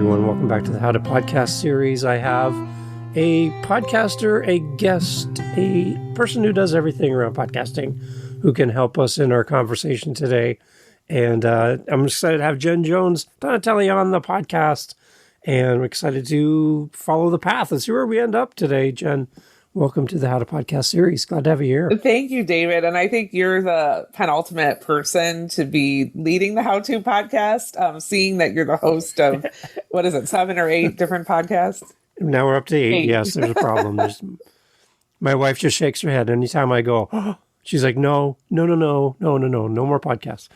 everyone. Welcome back to the How to Podcast series. I have a podcaster, a guest, a person who does everything around podcasting who can help us in our conversation today. And I'm excited to have Jen Jones Donatelli on the podcast. And we're excited to follow the path and see where we end up today. Jen, welcome to the How to Podcast series. Glad to have you here. Thank you, David. And I think you're the penultimate person to be leading the How To podcast, seeing that you're the host of, 7 or 8 different podcasts? Now we're up to 8. Yes, there's a problem. My wife just shakes her head anytime I go, oh, she's like, no more podcasts.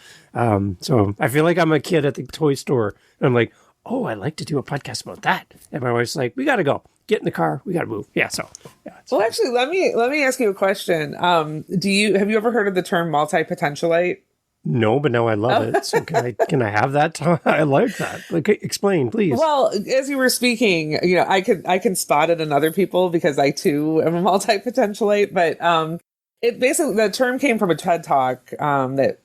So I feel like I'm a kid at the toy store. And I'm like, oh, I'd like to do a podcast about that. And my wife's like, we got to go. Get in the car. We got to move. Yeah. So, yeah. Well, actually, let me ask you a question. Have you ever heard of the term multi-potentialite? No, but now I love it. So can I have that time? I like that. Like, explain, please. Well, as you were speaking, I can spot it in other people because I too am a multi-potentialite. But it basically, the term came from a TED Talk that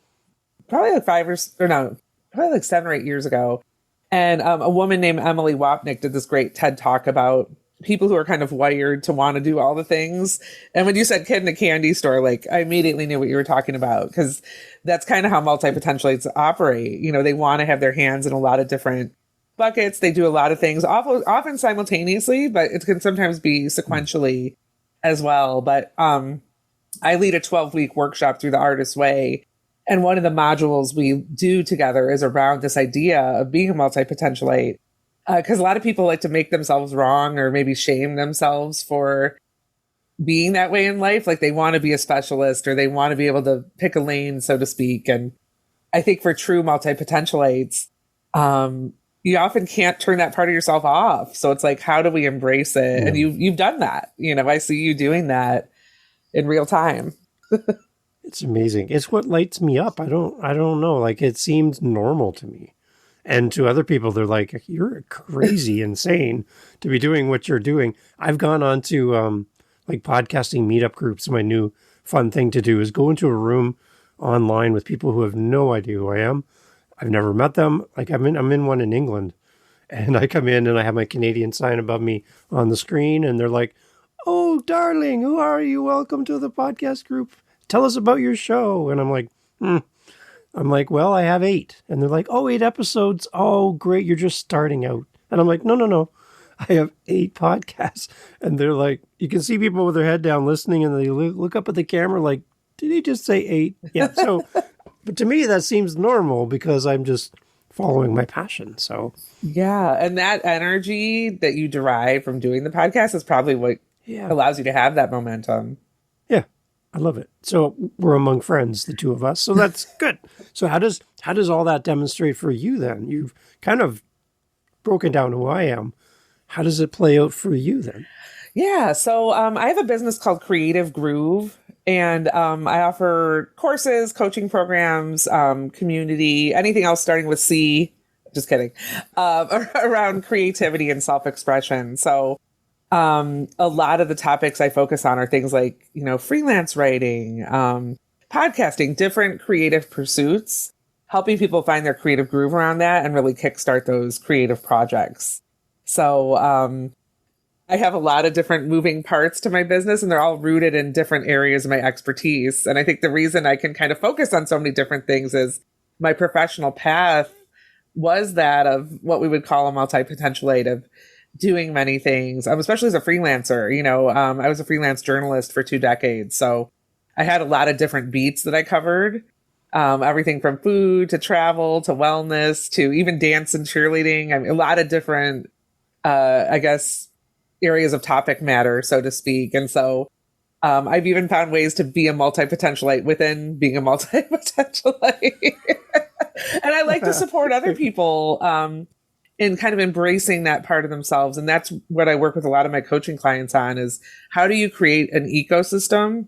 probably like 7 or 8 years ago. And a woman named Emilie Wapnick did this great TED Talk about people who are kind of wired to want to do all the things. And when you said kid in a candy store, like I immediately knew what you were talking about, because that's kind of how multi-potentialites operate. They want to have their hands in a lot of different buckets. They do a lot of things, often simultaneously, but it can sometimes be sequentially as well. But I lead a 12-week workshop through the Artist's Way. And one of the modules we do together is around this idea of being a multi-potentialite. Because a lot of people like to make themselves wrong or maybe shame themselves for being that way in life. Like they want to be a specialist or they want to be able to pick a lane, so to speak. And I think for true multi-potentialites, you often can't turn that part of yourself off. So it's like, how do we embrace it? And you've done that. I see you doing that in real time. It's amazing. It's what lights me up. I don't know. Like it seems normal to me. And to other people, they're like, you're crazy, insane to be doing what you're doing. I've gone on to like podcasting meetup groups. My new fun thing to do is go into a room online with people who have no idea who I am. I've never met them. Like I'm in one in England, and I come in and I have my Canadian sign above me on the screen, and they're like, oh, darling, who are you? Welcome to the podcast group. Tell us about your show. And I'm like, well, I have 8. And they're like, oh, 8 episodes. Oh, great. You're just starting out. And I'm like, no. I have 8 podcasts. And they're like, you can see people with their head down listening and they look up at the camera like, did he just say 8? Yeah. So, but to me, that seems normal because I'm just following my passion. So, yeah. And that energy that you derive from doing the podcast is probably what allows you to have that momentum. Yeah. I love it. So we're among friends, the two of us. So that's good. So how does all that demonstrate for you then? You've kind of broken down who I am. How does it play out for you then? Yeah. So I have a business called Creative Groove, and I offer courses, coaching programs, community, anything else starting with C. Just kidding. Around creativity and self-expression. So a lot of the topics I focus on are things like, freelance writing, podcasting, different creative pursuits, helping people find their creative groove around that and really kickstart those creative projects. So I have a lot of different moving parts to my business, and they're all rooted in different areas of my expertise. And I think the reason I can kind of focus on so many different things is my professional path was that of what we would call a multi-potentialite, of doing many things, especially as a freelancer. I was a freelance journalist for 2 decades. So I had a lot of different beats that I covered, everything from food to travel to wellness to even dance and cheerleading. I mean, a lot of different, areas of topic matter, so to speak. And so I've even found ways to be a multi-potentialite within being a multi-potentialite. And I like to support other people in kind of embracing that part of themselves. And that's what I work with a lot of my coaching clients on, is how do you create an ecosystem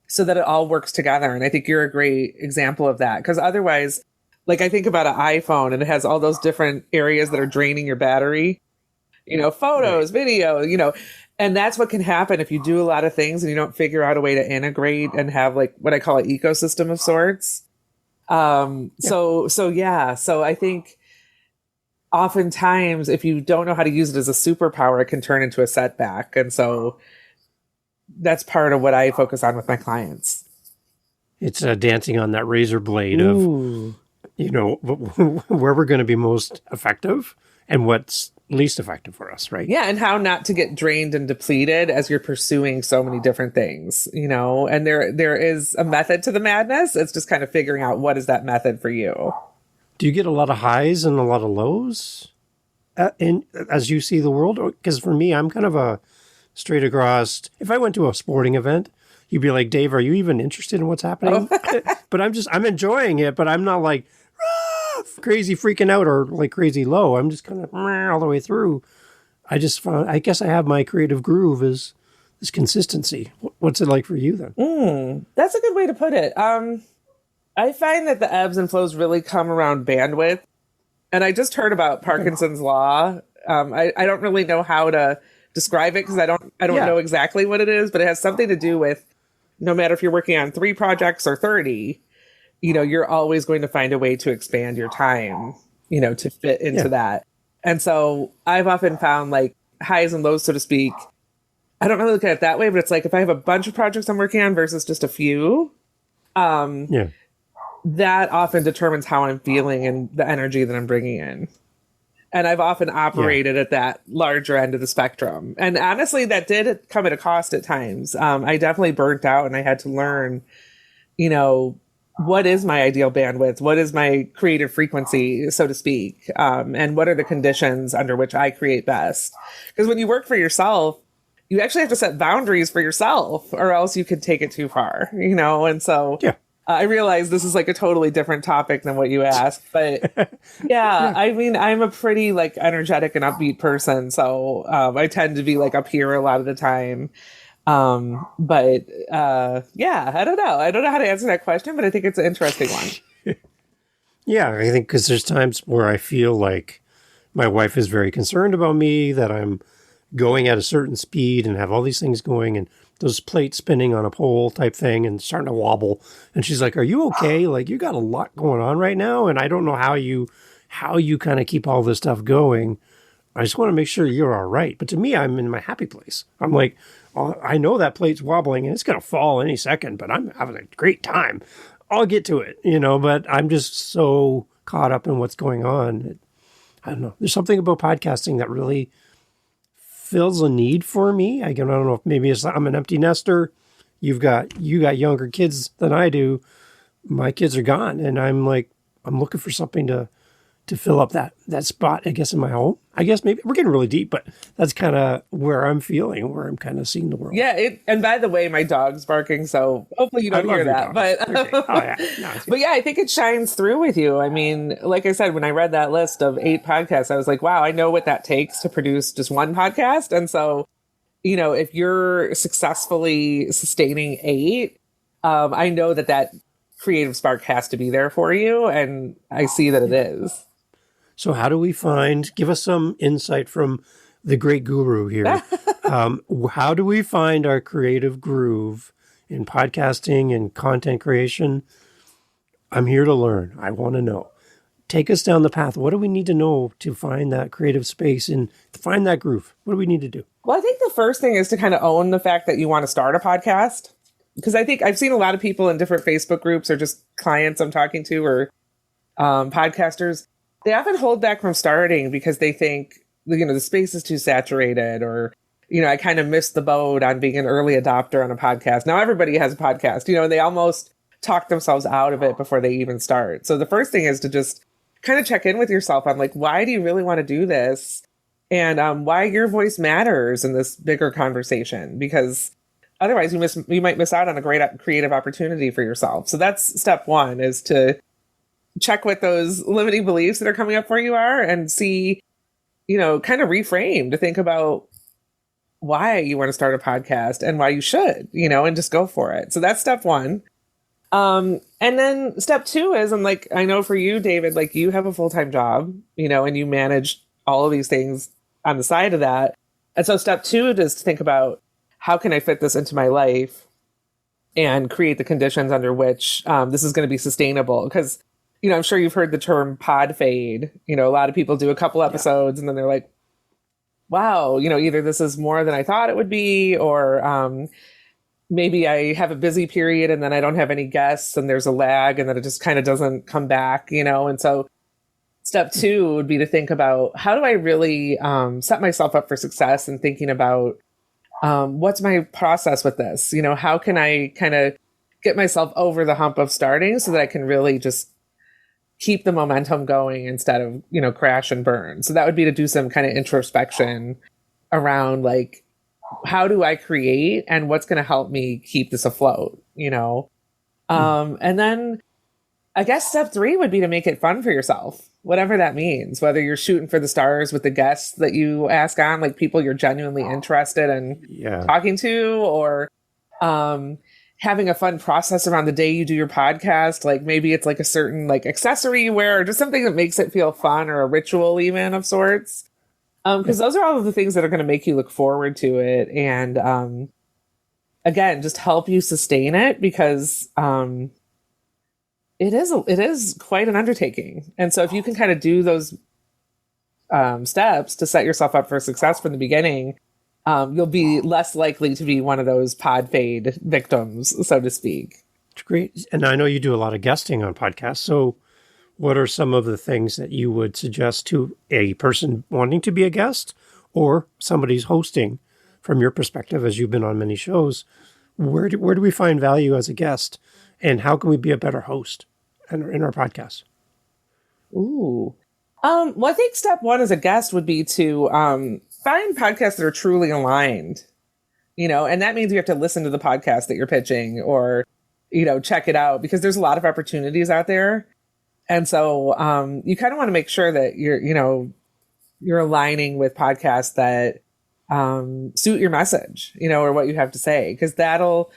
so that it all works together? And I think you're a great example of that, because otherwise, like I think about an iPhone and it has all those different areas that are draining your battery, photos, video, and that's what can happen if you do a lot of things and you don't figure out a way to integrate and have like what I call an ecosystem of sorts. So I think oftentimes if you don't know how to use it as a superpower, it can turn into a setback. And so that's part of what I focus on with my clients. It's dancing on that razor blade Ooh. of, where we're going to be most effective and what's least effective for us, right? Yeah, and how not to get drained and depleted as you're pursuing so many different things, and there is a method to the madness. It's just kind of figuring out what is that method for you. Do you get a lot of highs and a lot of lows as you see the world? Because for me, I'm kind of a straight across. If I went to a sporting event, you'd be like, Dave, are you even interested in what's happening? Oh. But I'm enjoying it, but I'm not like crazy freaking out or like crazy low. I'm just kind of all the way through. I guess I have my creative groove is this consistency. What's it like for you then? That's a good way to put it. I find that the ebbs and flows really come around bandwidth. And I just heard about Parkinson's law. I don't really know how to describe it because I don't know exactly what it is, but it has something to do with no matter if you're working on 3 projects or 30, you're always going to find a way to expand your time, to fit into that. And so I've often found like highs and lows, so to speak. I don't really look at it that way, but it's like if I have a bunch of projects I'm working on versus just a few, that often determines how I'm feeling and the energy that I'm bringing in. And I've often operated at that larger end of the spectrum. And honestly, that did come at a cost at times. I definitely burnt out and I had to learn, what is my ideal bandwidth? What is my creative frequency, so to speak? And what are the conditions under which I create best? Because when you work for yourself, you actually have to set boundaries for yourself or else you could take it too far, And so I realize this is like a totally different topic than what you asked, but I mean, I'm a pretty like energetic and upbeat person. So I tend to be like up here a lot of the time. I don't know. I don't know how to answer that question, but I think it's an interesting one. I think because there's times where I feel like my wife is very concerned about me, that I'm going at a certain speed and have all these things going and those plates spinning on a pole type thing and starting to wobble. And she's like, are you okay? Like you got a lot going on right now. And I don't know how you kind of keep all this stuff going. I just want to make sure you're all right. But to me, I'm in my happy place. I'm like, I know that plate's wobbling and it's going to fall any second, but I'm having a great time. I'll get to it, but I'm just so caught up in what's going on. I don't know. There's something about podcasting that really fills a need for me. I don't know if maybe I'm an empty nester. You got younger kids than I do. My kids are gone. And I'm looking for something to fill up that spot, I guess, in my home. I guess maybe we're getting really deep, but that's kind of where I'm feeling, where I'm kind of seeing the world. Yeah. And by the way, my dog's barking, so hopefully you don't hear that. But, but I think it shines through with you. I mean, like I said, when I read that list of 8 podcasts, I was like, wow, I know what that takes to produce just one podcast. And so, if you're successfully sustaining 8, I know that creative spark has to be there for you. And I see that it is. So how do we give us some insight from the great guru here. How do we find our creative groove in podcasting and content creation? I'm here to learn. I want to know. Take us down the path. What do we need to know to find that creative space and find that groove? What do we need to do? Well, I think the first thing is to kind of own the fact that you want to start a podcast. Because I think I've seen a lot of people in different Facebook groups or just clients I'm talking to or podcasters. They often hold back from starting because they think, the space is too saturated or, I kind of missed the boat on being an early adopter on a podcast. Now everybody has a podcast, and they almost talk themselves out of it before they even start. So the first thing is to just kind of check in with yourself on why do you really want to do this? And why your voice matters in this bigger conversation, because otherwise you might miss out on a great creative opportunity for yourself. So that's step one, is to check what those limiting beliefs that are coming up for you are and see, kind of reframe to think about why you want to start a podcast and why you should, and just go for it. So that's step one. And then step two is, and I know for you, David, you have a full-time job, and you manage all of these things on the side of that. And so step two is to think about, how can I fit this into my life and create the conditions under which this is going to be sustainable? Because, I'm sure you've heard the term pod fade. A lot of people do a couple episodes and then they're like, wow, either this is more than I thought it would be, or maybe I have a busy period and then I don't have any guests and there's a lag and then it just kind of doesn't come back, And so step 2 would be to think about, how do I really set myself up for success, and thinking about what's my process with this? How can I kind of get myself over the hump of starting so that I can really just keep the momentum going instead of, crash and burn. So that would be to do some kind of introspection around, like, how do I create and what's going to help me keep this afloat, And then I guess step 3 would be to make it fun for yourself, whatever that means, whether you're shooting for the stars with the guests that you ask on, like people you're genuinely interested in talking to, or having a fun process around the day you do your podcast. Like maybe it's like a certain like accessory you wear, or just something that makes it feel fun, or a ritual even of sorts. Because those are all of the things that are going to make you look forward to it. And again, just help you sustain it, because it is quite an undertaking. And so if you can kind of do those steps to set yourself up for success from the beginning, you'll be less likely to be one of those pod fade victims, so to speak. Great. And I know you do a lot of guesting on podcasts. So what are some of the things that you would suggest to a person wanting to be a guest, or somebody's hosting, from your perspective, as you've been on many shows? Where do we find value as a guest, and how can we be a better host in our podcast? Ooh. Well, I think step 1 as a guest would be to find podcasts that are truly aligned, and that means you have to listen to the podcast that you're pitching, or, check it out, because there's a lot of opportunities out there. And so you kind of want to make sure that you're aligning with podcasts that suit your message, or what you have to say, because that'll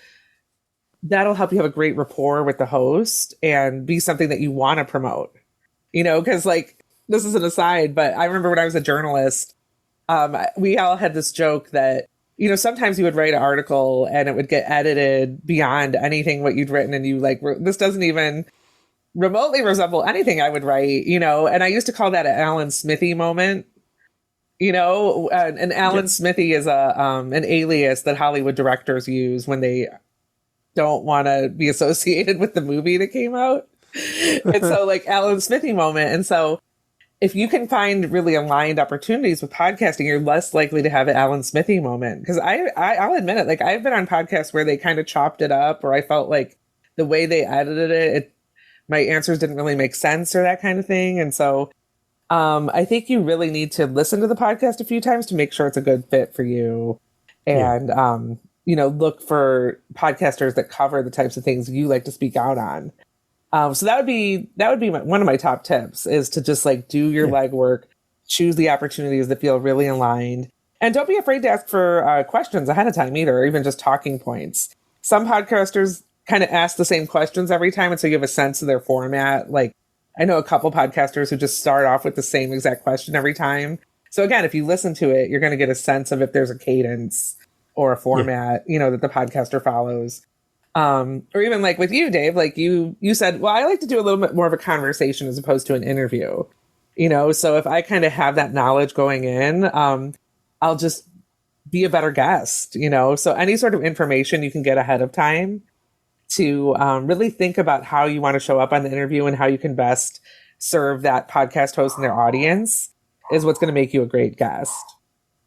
help you have a great rapport with the host and be something that you want to promote, because like, this is an aside, but I remember when I was a journalist, we all had this joke that, sometimes you would write an article and it would get edited beyond anything what you'd written. And you like, this doesn't even remotely resemble anything I would write, and I used to call that an Alan Smithy moment, and Alan Smithy is an alias that Hollywood directors use when they don't want to be associated with the movie that came out. And so like Alan Smithy moment. And so if you can find really aligned opportunities with podcasting, you're less likely to have an Alan Smithy moment. Because I'll admit it, like I've been on podcasts where they kind of chopped it up, or I felt like the way they edited it, my answers didn't really make sense, or that kind of thing. And so I think you really need to listen to the podcast a few times to make sure it's a good fit for you. And, look for podcasters that cover the types of things you like to speak out on. So that would be one of my top tips, is to just like do your legwork, choose the opportunities that feel really aligned, and don't be afraid to ask for questions ahead of time either, or even just talking points. Some podcasters kind of ask the same questions every time, and so you have a sense of their format. Like I know a couple podcasters who just start off with the same exact question every time. So again, if you listen to it, you're going to get a sense of if there's a cadence or a format, that the podcaster follows. Or even like with you, Dave, like you said, well, I like to do a little bit more of a conversation as opposed to an interview, so if I kind of have that knowledge going in, I'll just be a better guest, so any sort of information you can get ahead of time to really think about how you want to show up on the interview and how you can best serve that podcast host and their audience is what's going to make you a great guest.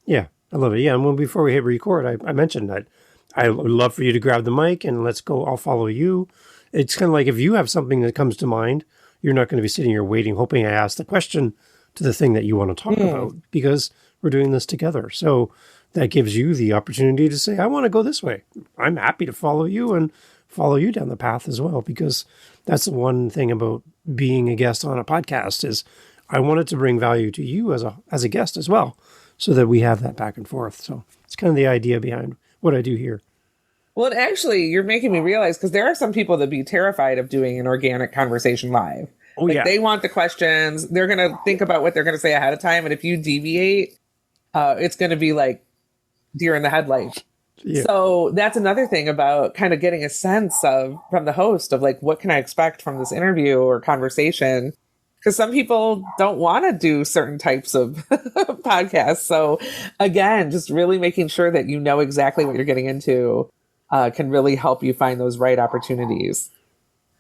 Yeah, I love it. Yeah, and before we hit record, I mentioned that I would love for you to grab the mic and let's go. I'll follow you. It's kind of like if you have something that comes to mind, you're not going to be sitting here waiting, hoping I ask the question to the thing that you want to talk about, because we're doing this together. So that gives you the opportunity to say, I want to go this way. I'm happy to follow you and follow you down the path as well, because that's the one thing about being a guest on a podcast is I wanted to bring value to you as a guest as well, so that we have that back and forth. So it's kind of the idea behind what I do here. Well, and actually, you're making me realize, because there are some people that be terrified of doing an organic conversation live. Oh, yeah. They want the questions. They're going to think about what they're going to say ahead of time. And if you deviate, it's going to be like deer in the headlights. Yeah. So that's another thing about kind of getting a sense of from the host of like, what can I expect from this interview or conversation? Because some people don't want to do certain types of podcasts. So again, just really making sure that you know exactly what you're getting into can really help you find those right opportunities.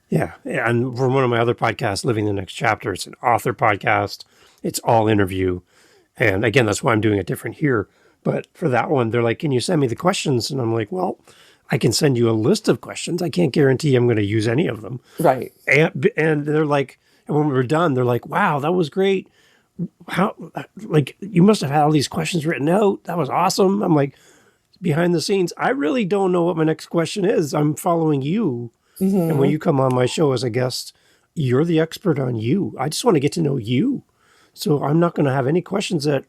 Yeah. And from one of my other podcasts, Living the Next Chapter, it's an author podcast. It's all interview. And again, that's why I'm doing it different here. But for that one, they're like, can you send me the questions? And I'm like, well, I can send you a list of questions. I can't guarantee I'm going to use any of them. Right. And they're like, and when we were done, they're like, wow, that was great. How, like, you must have had all these questions written out. That was awesome. I'm like, behind the scenes, I really don't know what my next question is. I'm following you. Mm-hmm. And when you come on my show as a guest, you're the expert on you. I just want to get to know you. So I'm not going to have any questions that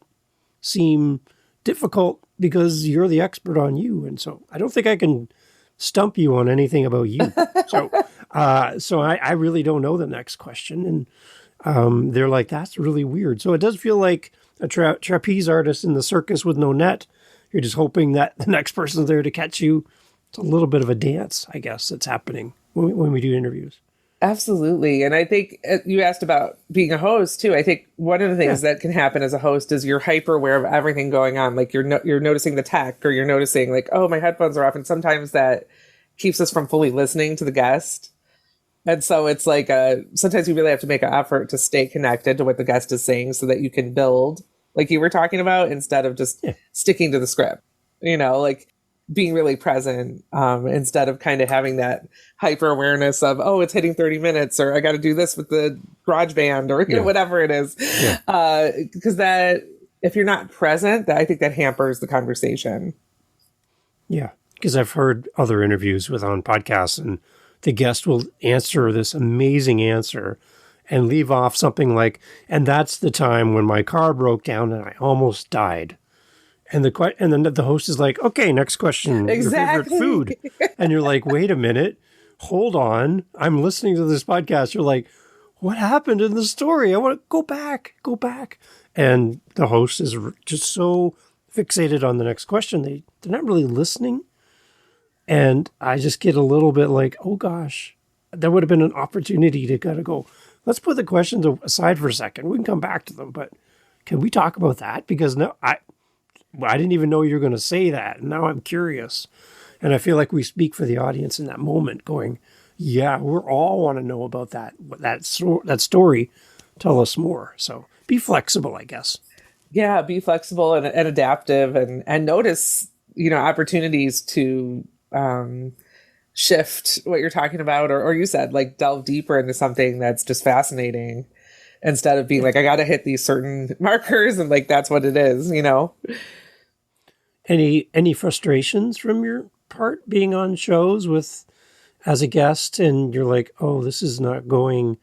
seem difficult because you're the expert on you. And so I don't think I can stump you on anything about you. So I really don't know the next question. And they're like, that's really weird. So it does feel like a trapeze artist in the circus with no net. You're just hoping that the next person's there to catch you. It's a little bit of a dance, I guess, that's happening when we do interviews. Absolutely. And I think you asked about being a host too. I think one of the things that can happen as a host is you're hyper aware of everything going on. Like you're noticing the tech, or you're noticing like, oh, my headphones are off. And sometimes that keeps us from fully listening to the guest. And so it's like, sometimes you really have to make an effort to stay connected to what the guest is saying so that you can build like you were talking about, instead of just sticking to the script, like being really present, instead of kind of having that hyper awareness of, oh, it's hitting 30 minutes, or I got to do this with the garage band, or whatever it is. Because that, if you're not present, I think that hampers the conversation. Yeah. Because I've heard other interviews on podcasts, and the guest will answer this amazing answer and leave off something like, and that's the time when my car broke down and I almost died. And then the host is like, okay, next question. Exactly. Your favorite food. And you're like, wait a minute, hold on. I'm listening to this podcast. You're like, what happened in the story? I want to go back. And the host is just so fixated on the next question. They're not really listening. And I just get a little bit like, oh gosh, there would have been an opportunity to kind of go, let's put the questions aside for a second. We can come back to them, but can we talk about that? Because I didn't even know you were going to say that. And now I'm curious. And I feel like we speak for the audience in that moment going, yeah, we're all want to know about that story. Tell us more. So be flexible, I guess. Yeah, be flexible and adaptive, and notice, opportunities to shift what you're talking about, or you said, like, delve deeper into something that's just fascinating, instead of being like, I got to hit these certain markers and like, that's what it is, Any frustrations from your part being on shows as a guest, and you're like, oh, this is not going,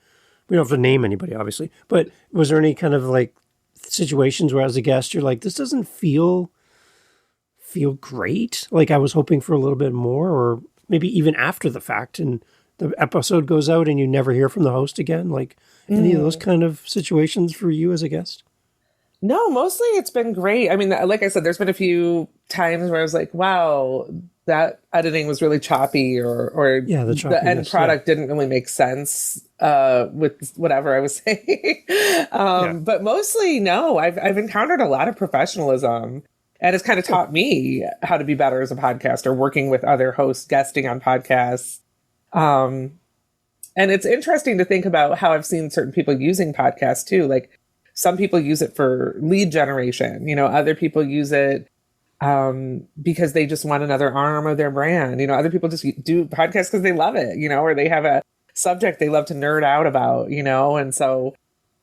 we don't have to name anybody, obviously, but was there any kind of like situations where as a guest, you're like, this doesn't feel great? Like I was hoping for a little bit more, or maybe even after the fact and the episode goes out and you never hear from the host again? Like any of those kind of situations for you as a guest? No, mostly it's been great. I mean, like I said, there's been a few times where I was like, wow, that editing was really choppy, or the end product didn't really make sense with whatever I was saying. But mostly, no, I've encountered a lot of professionalism, and it's kind of taught me how to be better as a podcaster, working with other hosts, guesting on podcasts. And it's interesting to think about how I've seen certain people using podcasts too. Like, some people use it for lead generation. Other people use it because they just want another arm of their brand. Other people just do podcasts because they love it, or they have a subject they love to nerd out about, And so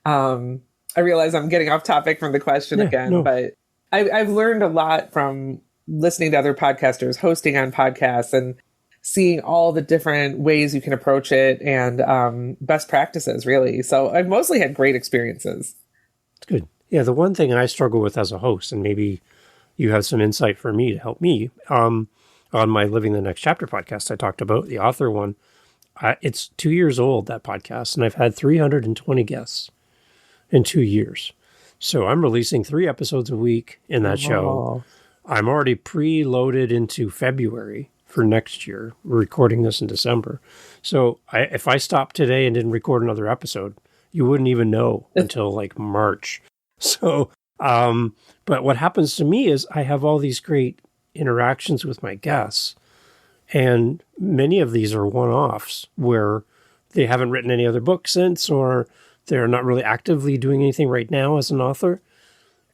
I realize I'm getting off topic from the question again, but I've learned a lot from listening to other podcasters, hosting on podcasts, and seeing all the different ways you can approach it, and best practices, really. So I've mostly had great experiences. It's good. Yeah, the one thing I struggle with as a host, and maybe you have some insight for me to help me, on my Living the Next Chapter podcast, I talked about the author one. It's 2 years old, that podcast, and I've had 320 guests in 2 years. So I'm releasing 3 episodes a week in that show. I'm already preloaded into February for next year. We're recording this in December. So if I stopped today and didn't record another episode, you wouldn't even know until like March. So, but what happens to me is I have all these great interactions with my guests, and many of these are one-offs where they haven't written any other book since, or they're not really actively doing anything right now as an author.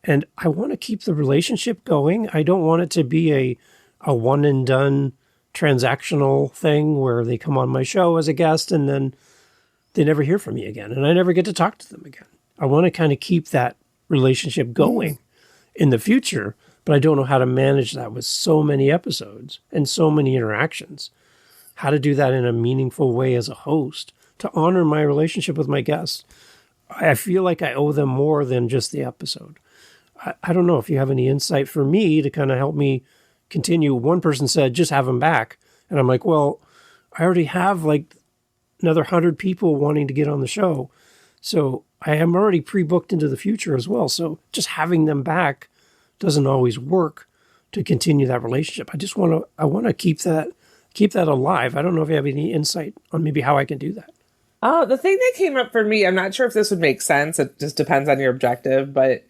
And I want to keep the relationship going. I don't want it to be a one and done transactional thing where they come on my show as a guest and then they never hear from me again and I never get to talk to them again. I want to kind of keep that relationship going in the future, but I don't know how to manage that with so many episodes and so many interactions. How to do that in a meaningful way as a host to honor my relationship with my guests. I feel like I owe them more than just the episode. I don't know if you have any insight for me to kind of help me continue. One person said, just have them back. And I'm like, well, I already have like another 100 people wanting to get on the show. So I am already pre-booked into the future as well. So just having them back doesn't always work to continue that relationship. I want to keep that alive. I don't know if you have any insight on maybe how I can do that. Oh, the thing that came up for me, I'm not sure if this would make sense. It just depends on your objective, but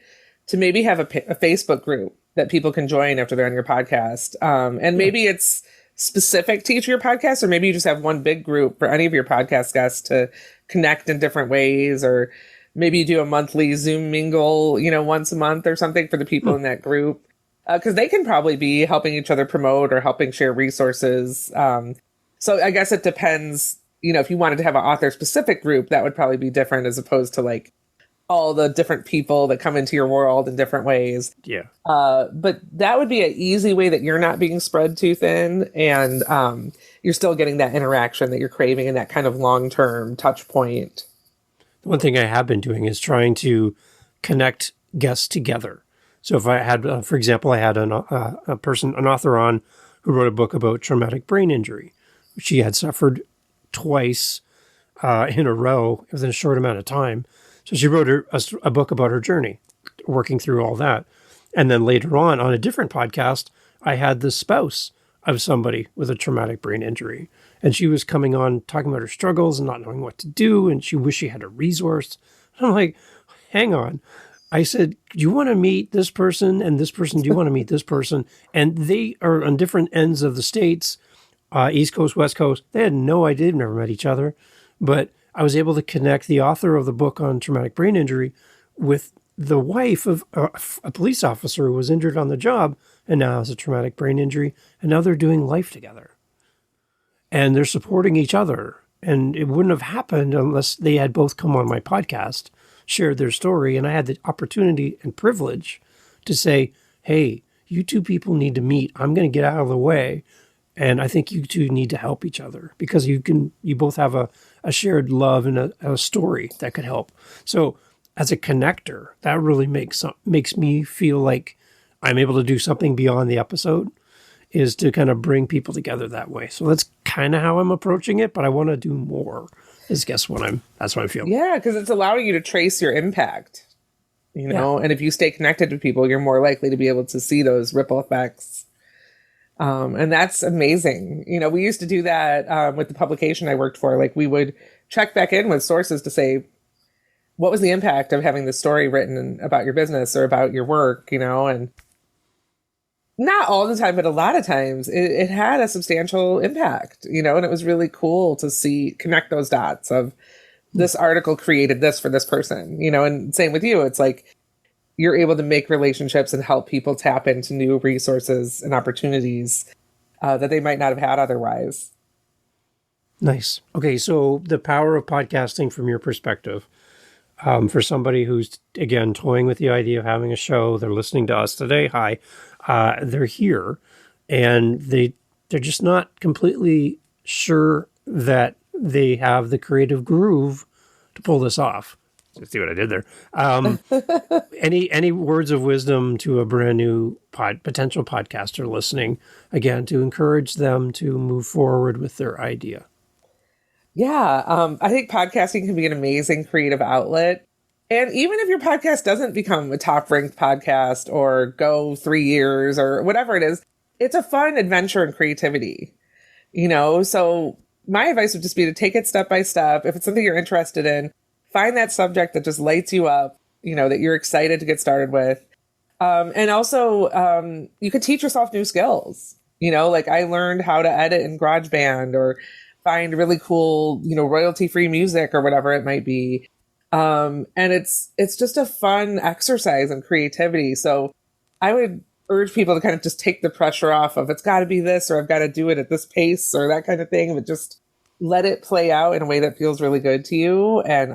to maybe have a Facebook group that people can join after they're on your podcast. And maybe it's specific to each of your podcasts, or maybe you just have one big group for any of your podcast guests to connect in different ways, or maybe you do a monthly Zoom mingle, once a month or something for the people in that group. Because they can probably be helping each other promote or helping share resources. So I guess it depends, if you wanted to have an author specific group, that would probably be different as opposed to like all the different people that come into your world in different ways. Yeah. But that would be an easy way that you're not being spread too thin, and you're still getting that interaction that you're craving and that kind of long-term touch point. The one thing I have been doing is trying to connect guests together. So if I had, for example, I had an author on who wrote a book about traumatic brain injury. She had suffered twice in a row within a short amount of time. So she wrote a book about her journey, working through all that. And then later on a different podcast, I had the spouse of somebody with a traumatic brain injury. And she was coming on talking about her struggles and not knowing what to do. And she wished she had a resource. And I'm like, hang on. I said, do you want to meet this person and this person? Do you want to meet this person? And they are on different ends of the states, East Coast, West Coast. They had no idea. They've never met each other. But I was able to connect the author of the book on traumatic brain injury with the wife of a police officer who was injured on the job and now has a traumatic brain injury. And now they're doing life together. And they're supporting each other. And it wouldn't have happened unless they had both come on my podcast, shared their story, and I had the opportunity and privilege to say, hey, you two people need to meet. I'm going to get out of the way. And I think you two need to help each other because you both have a shared love and a story that could help. So as a connector, that really makes me feel like I'm able to do something beyond the episode, is to kind of bring people together that way. So that's kind of how I'm approaching it, but I want to do more. That's what I'm feeling. Yeah, because it's allowing you to trace your impact, and if you stay connected to people, you're more likely to be able to see those ripple effects. And that's amazing. We used to do that with the publication I worked for. Like we would check back in with sources to say, what was the impact of having this story written about your business or about your work, and not all the time, but a lot of times it had a substantial impact, and it was really cool to connect those dots of this article created this for this person, and same with you. It's like you're able to make relationships and help people tap into new resources and opportunities that they might not have had otherwise. Nice. Okay, so the power of podcasting from your perspective, for somebody who's, again, toying with the idea of having a show, they're listening to us today. Hi. They're here and they're just not completely sure that they have the creative groove to pull this off. Let's see what I did there. Any words of wisdom to a brand new potential podcaster listening, again, to encourage them to move forward with their idea? Yeah. I think podcasting can be an amazing creative outlet. And even if your podcast doesn't become a top ranked podcast or go 3 years or whatever it is, it's a fun adventure in creativity, So my advice would just be to take it step by step. If it's something you're interested in, find that subject that just lights you up, that you're excited to get started with. And also, you could teach yourself new skills. Like I learned how to edit in GarageBand or find really cool, royalty-free music or whatever it might be. And it's just a fun exercise in creativity. So I would urge people to kind of just take the pressure off of it's got to be this or I've got to do it at this pace or that kind of thing, but just let it play out in a way that feels really good to you and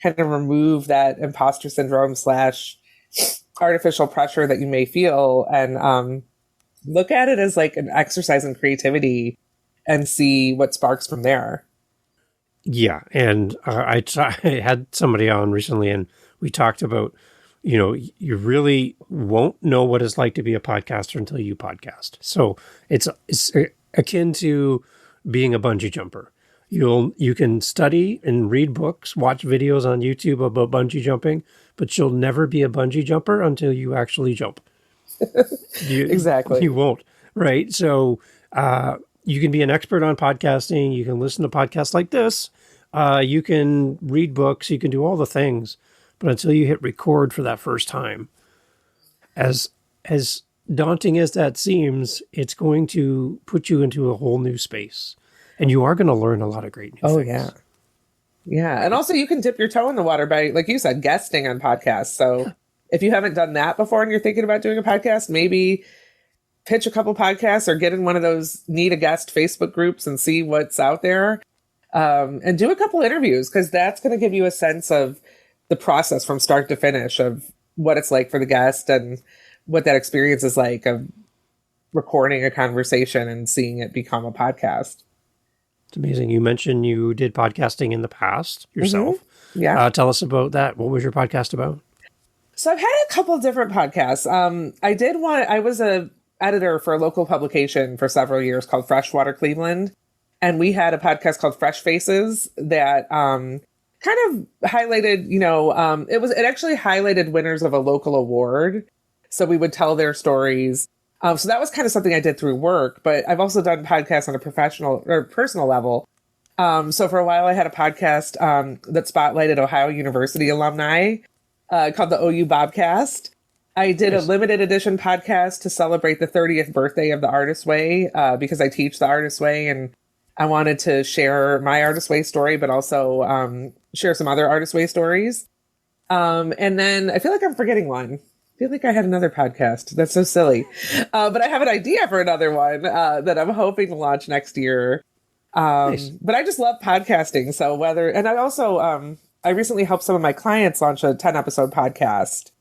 kind of remove that imposter syndrome / artificial pressure that you may feel and look at it as like an exercise in creativity and see what sparks from there. Yeah. And I had somebody on recently and we talked about, you really won't know what it's like to be a podcaster until you podcast. So it's akin to being a bungee jumper. You can study and read books, watch videos on YouTube about bungee jumping, but you'll never be a bungee jumper until you actually jump. Exactly. You won't. Right. So, you can be an expert on podcasting. You can listen to podcasts like this. You can read books. You can do all the things. But until you hit record for that first time, as daunting as that seems, it's going to put you into a whole new space. And you are going to learn a lot of great new things. Oh, yeah. Yeah. And also you can dip your toe in the water by, like you said, guesting on podcasts. So if you haven't done that before and you're thinking about doing a podcast, maybe pitch a couple podcasts or get in one of those need a guest Facebook groups and see what's out there. And do a couple interviews because that's going to give you a sense of the process from start to finish of what it's like for the guest and what that experience is like of recording a conversation and seeing it become a podcast. It's amazing. You mentioned you did podcasting in the past yourself. Mm-hmm. Yeah. Tell us about that. What was your podcast about? So I've had a couple of different podcasts. I was a editor for a local publication for several years called Freshwater Cleveland. And we had a podcast called Fresh Faces that kind of highlighted, it actually highlighted winners of a local award. So we would tell their stories. So that was kind of something I did through work, but I've also done podcasts on a professional or personal level. So for a while I had a podcast that spotlighted Ohio University alumni called the OU Bobcast. I did a limited edition podcast to celebrate the 30th birthday of the Artist Way because I teach the Artist Way and I wanted to share my Artist Way story, but also share some other Artist Way stories. And then I feel like I'm forgetting one. I feel like I had another podcast. That's so silly. But I have an idea for another one that I'm hoping to launch next year. Nice. But I just love podcasting. So and I also, I recently helped some of my clients launch a 10-episode podcast.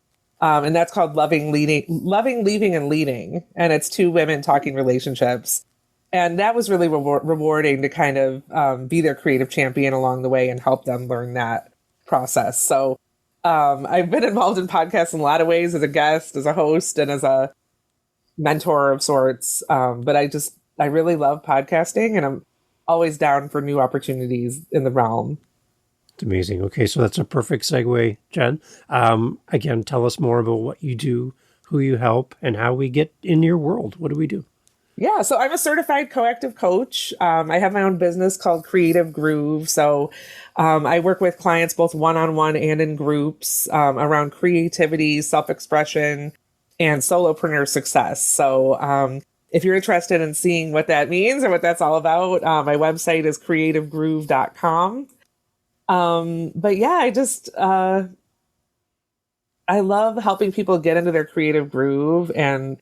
And that's called Loving, Leaving, and Leading. And it's 2 women talking relationships. And that was really rewarding to kind of be their creative champion along the way and help them learn that process. So I've been involved in podcasts in a lot of ways as a guest, as a host, and as a mentor of sorts. But I really love podcasting and I'm always down for new opportunities in the realm. It's amazing. Okay, so that's a perfect segue, Jen. Again, tell us more about what you do, who you help, and how we get in your world. What do we do? Yeah, so I'm a certified coactive coach. I have my own business called Creative Groove. So I work with clients both one-on-one and in groups around creativity, self-expression, and solopreneur success. So if you're interested in seeing what that means and what that's all about, my website is creativegroove.com. But yeah, I love helping people get into their creative groove and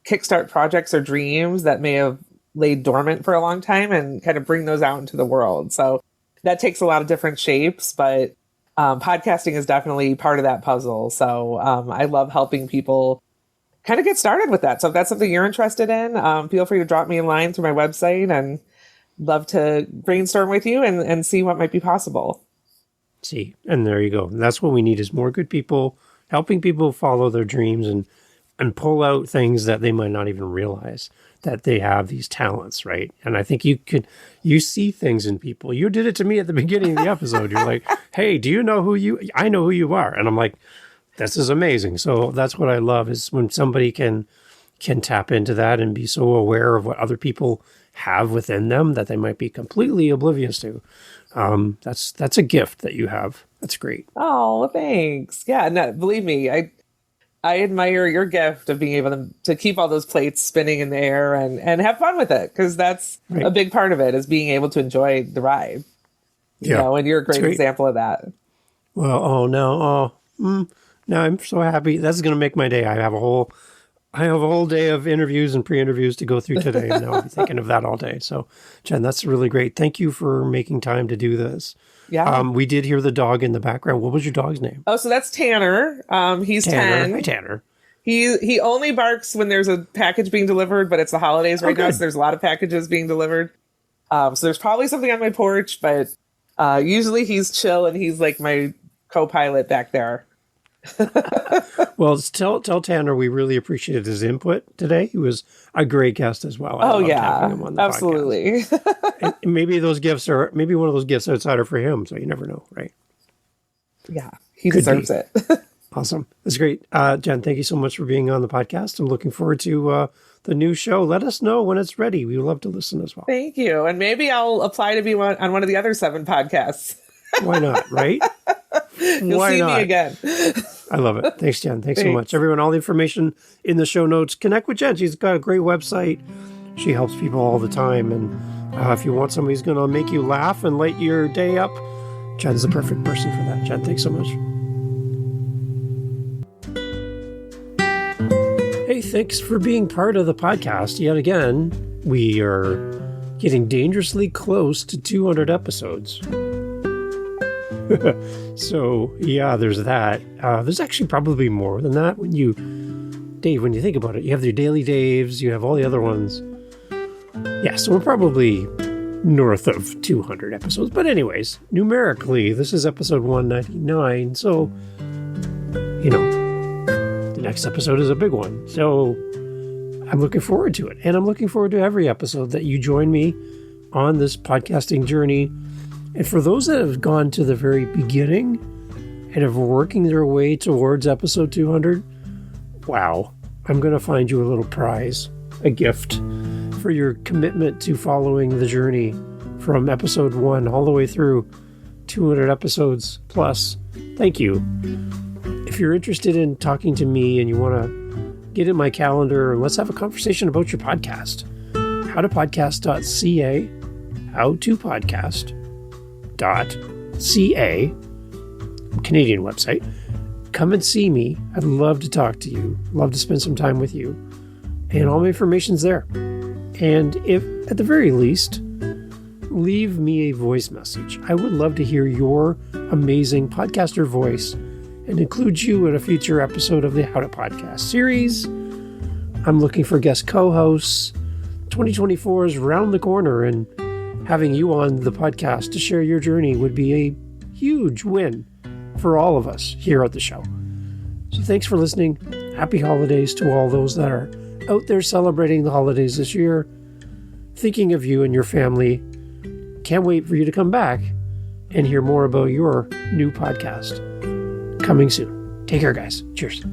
kickstart projects or dreams that may have laid dormant for a long time and kind of bring those out into the world. So that takes a lot of different shapes, but podcasting is definitely part of that puzzle. So I love helping people kind of get started with that. So if that's something you're interested in, feel free to drop me a line through my website and love to brainstorm with you and see what might be possible. See, and there you go. That's what we need is more good people helping people follow their dreams and and pull out things that they might not even realize that they have these talents, right? And I think you see things in people. You did it to me at the beginning of the episode. You're like, hey, do you know I know who you are. And I'm like, this is amazing. So that's what I love, is when somebody can tap into that and be so aware of what other people have within them that they might be completely oblivious to. That's a gift that you have. That's great. Oh, thanks. Yeah, no, believe me, I admire your gift of being able to keep all those plates spinning in the air and have fun with it, because that's right. a big part of it, is being able to enjoy the ride. You know, and you're a great example of that. Well, now I'm so happy. That's going to make my day. I have a whole day of interviews and pre-interviews to go through today, and I'll be thinking of that all day. So, Jen, that's really great. Thank you for making time to do this. Yeah. We did hear the dog in the background. What was your dog's name? Oh, so that's Tanner. He's Tanner. 10. Hi, Tanner. He only barks when there's a package being delivered, but it's the holidays right now, so there's a lot of packages being delivered. So there's probably something on my porch, but usually he's chill, and he's like my co-pilot back there. Well, tell Tanner we really appreciated his input today. He was a great guest as well. Oh yeah, absolutely. Maybe one of those gifts outside are for him, so you never know, right? Yeah, he deserves it. Awesome. That's great. Jen, thank you so much for being on the podcast. I'm looking forward to the new show. Let us know when it's ready. We would love to listen as well. Thank you. And maybe I'll apply to be on one of the other 7 podcasts. Why not, right? You'll see me again. I love it. Thanks, Jen. Thanks so much. Everyone, all the information in the show notes. Connect with Jen. She's got a great website. She helps people all the time. And if you want somebody who's going to make you laugh and light your day up, Jen's the perfect person for that. Jen, thanks so much. Hey, thanks for being part of the podcast yet again. We are getting dangerously close to 200 episodes. So, yeah, there's that. There's actually probably more than that when you think about it. You have your Daily Daves, you have all the other ones. Yeah, so we're probably north of 200 episodes. But anyways, numerically, this is episode 199. So, the next episode is a big one. So I'm looking forward to it. And I'm looking forward to every episode that you join me on this podcasting journey. And for those that have gone to the very beginning and are working their way towards episode 200, wow, I'm going to find you a little prize, a gift for your commitment to following the journey from episode 1 all the way through 200 episodes plus. Thank you. If you're interested in talking to me and you want to get in my calendar, let's have a conversation about your podcast. howtopodcast.ca, howtopodcast.ca, Canadian website. Come and see me. I'd love to talk to you. Love to spend some time with you. And all my information's there. And if, at the very least, leave me a voice message. I would love to hear your amazing podcaster voice and include you in a future episode of the How to Podcast series. I'm looking for guest co-hosts. 2024 is around the corner, and having you on the podcast to share your journey would be a huge win for all of us here at the show. So thanks for listening. Happy holidays to all those that are out there celebrating the holidays this year. Thinking of you and your family. Can't wait for you to come back and hear more about your new podcast. Coming soon. Take care, guys. Cheers.